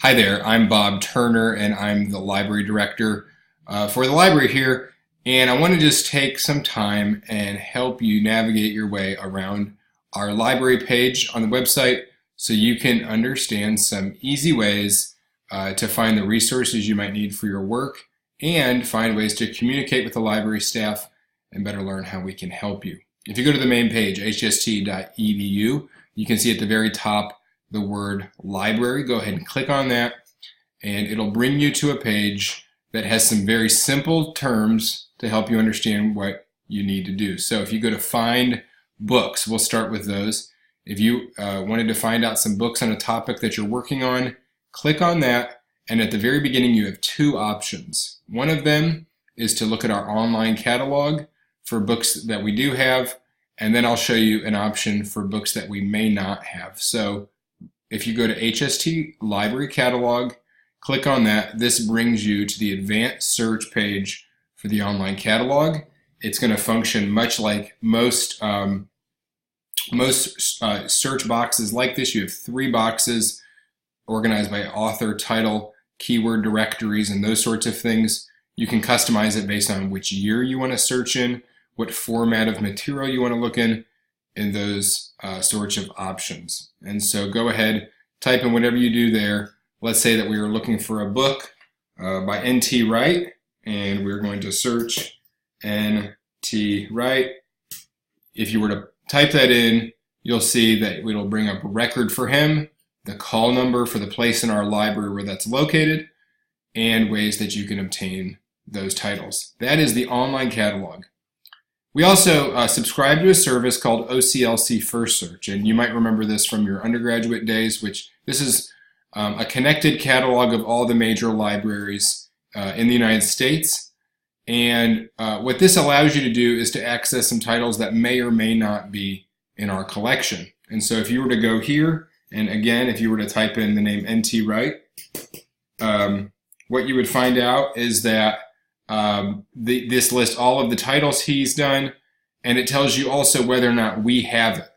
Hi there, I'm Bob Turner and I'm the library director for the library here, and I want to just take some time and help you navigate your way around our library page on the website so you can understand some easy ways to find the resources you might need for your work and find ways to communicate with the library staff and better learn how we can help you. If you go to the main page, hst.edu, you can see at the very top the word library. Go ahead and click on that and it'll bring you to a page that has some very simple terms to help you understand what you need to do. So if you go to find books, we'll start with those. If you wanted to find out some books on a topic that you're working on, click on that, and at the very beginning you have two options. One of them is to look at our online catalog for books that we do have, and then I'll show you an option for books that we may not have. So if you go to HST Library Catalog, click on that. This brings you to the advanced search page for the online catalog. It's going to function much like most search boxes like this. You have three boxes organized by author, title, keyword directories, and those sorts of things. You can customize it based on which year you want to search in, what format of material you want to look in those sorts of options. And so go ahead, type in whatever you do there. Let's say that we are looking for a book by N.T. Wright, and we're going to search N.T. Wright. If you were to type that in, you'll see that it'll bring up a record for him, the call number for the place in our library where that's located, and ways that you can obtain those titles. That is the online catalog. We also subscribe to a service called Oclc First Search, and you might remember this from your undergraduate days, which this is a connected catalog of all the major libraries in the United States. And what this allows you to do is to access some titles that may or may not be in our collection. And so if you were to go here, and again, if you were to type in the name N.T. Wright, what you would find out is that this lists all of the titles he's done, and it tells you also whether or not we have it.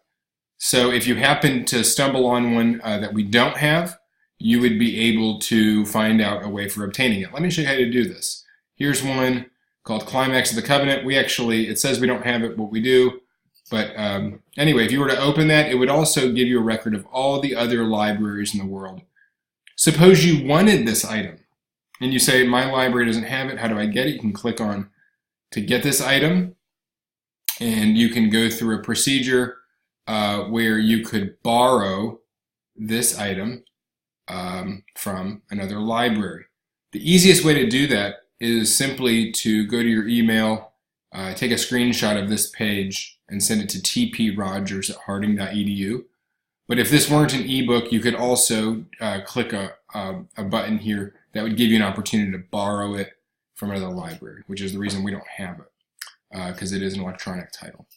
So if you happen to stumble on one that we don't have, you would be able to find out a way for obtaining it. Let me show you how to do this. Here's one called Climax of the Covenant. It says we don't have it, but we do. But anyway, if you were to open that, it would also give you a record of all the other libraries in the world. Suppose you wanted this item, and you say, my library doesn't have it, how do I get it? You can click on to get this item, and you can go through a procedure where you could borrow this item from another library. The easiest way to do that is simply to go to your email, take a screenshot of this page, and send it to tprogers@harding.edu. But if this weren't an ebook, you could also click a button here that would give you an opportunity to borrow it from another library, which is the reason we don't have it, because it is an electronic title.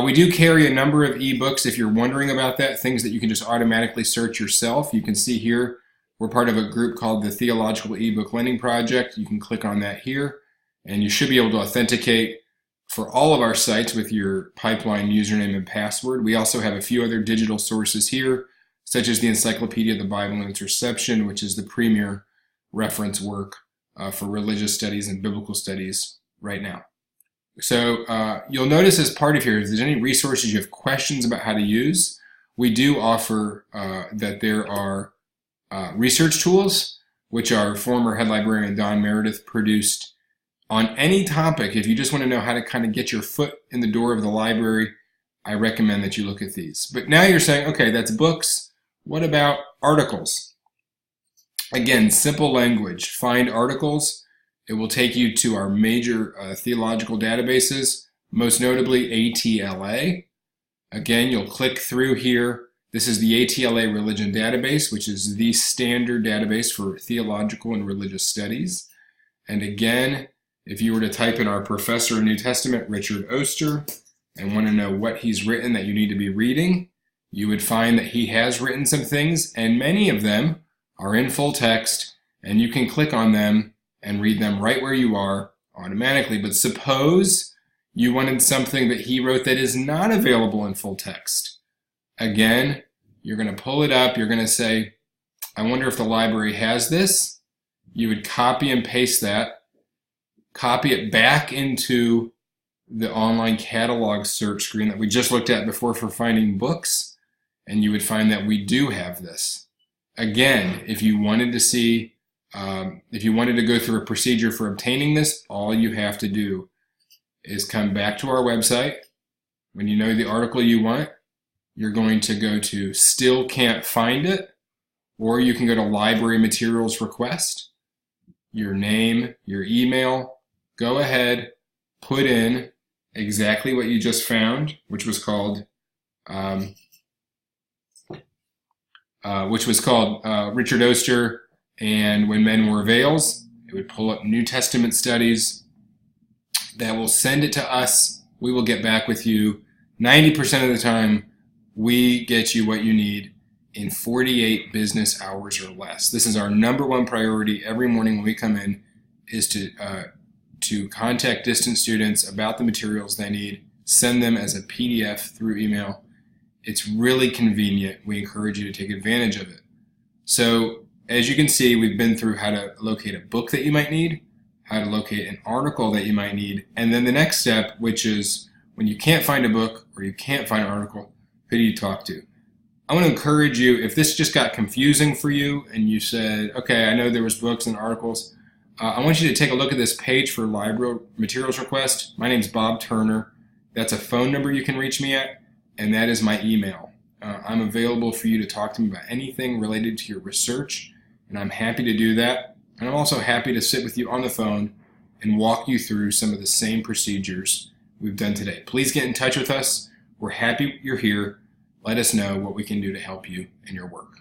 We do carry a number of ebooks, if you're wondering about that, things that you can just automatically search yourself. You can see here we're part of a group called the Theological Ebook Lending Project. You can click on that here, and you should be able to authenticate for all of our sites with your pipeline username and password. We also have a few other digital sources here, such as the Encyclopedia of the Bible and Its Reception, which is the premier reference work for religious studies and biblical studies right now. So you'll notice as part of here, if there's any resources you have questions about how to use, we do offer that there are research tools, which our former head librarian Don Meredith produced on any topic. If you just want to know how to kind of get your foot in the door of the library, I recommend that you look at these. But now you're saying, okay, that's books. What about articles? Again, simple language. Find articles. It will take you to our major theological databases, most notably ATLA. Again, you'll click through here. This is the ATLA Religion Database, which is the standard database for theological and religious studies. And again, if you were to type in our professor of New Testament, Richard Oster, and want to know what he's written that you need to be reading, you would find that he has written some things, and many of them are in full text, and you can click on them and read them right where you are automatically. But suppose you wanted something that he wrote that is not available in full text. Again, you're going to pull it up. You're going to say, I wonder if the library has this. You would copy and paste that, copy it back into the online catalog search screen that we just looked at before for finding books, and you would find that we do have this. Again, if you wanted to see, if you wanted to go through a procedure for obtaining this, all you have to do is come back to our website. When you know the article you want, you're going to go to Still Can't Find It, or you can go to Library Materials Request, your name, your email, go ahead, put in exactly what you just found, which was called Richard Oster and When Men Wore Veils. It would pull up New Testament studies. That will send it to us. We will get back with you. 90% of the time, we get you what you need in 48 business hours or less. This is our number one priority every morning when we come in, is to contact distant students about the materials they need, send them as a PDF through email. It's really convenient. We encourage you to take advantage of it. So as you can see, we've been through how to locate a book that you might need, how to locate an article that you might need, and then the next step, which is when you can't find a book or you can't find an article, who do you talk to? I want to encourage you, if this just got confusing for you and you said, okay, I know there was books and articles, I want you to take a look at this page for library materials request. My name's Bob Turner. That's a phone number you can reach me at, and that is my email. I'm available for you to talk to me about anything related to your research, and I'm happy to do that. And I'm also happy to sit with you on the phone and walk you through some of the same procedures we've done today. Please get in touch with us. We're happy you're here. Let us know what we can do to help you in your work.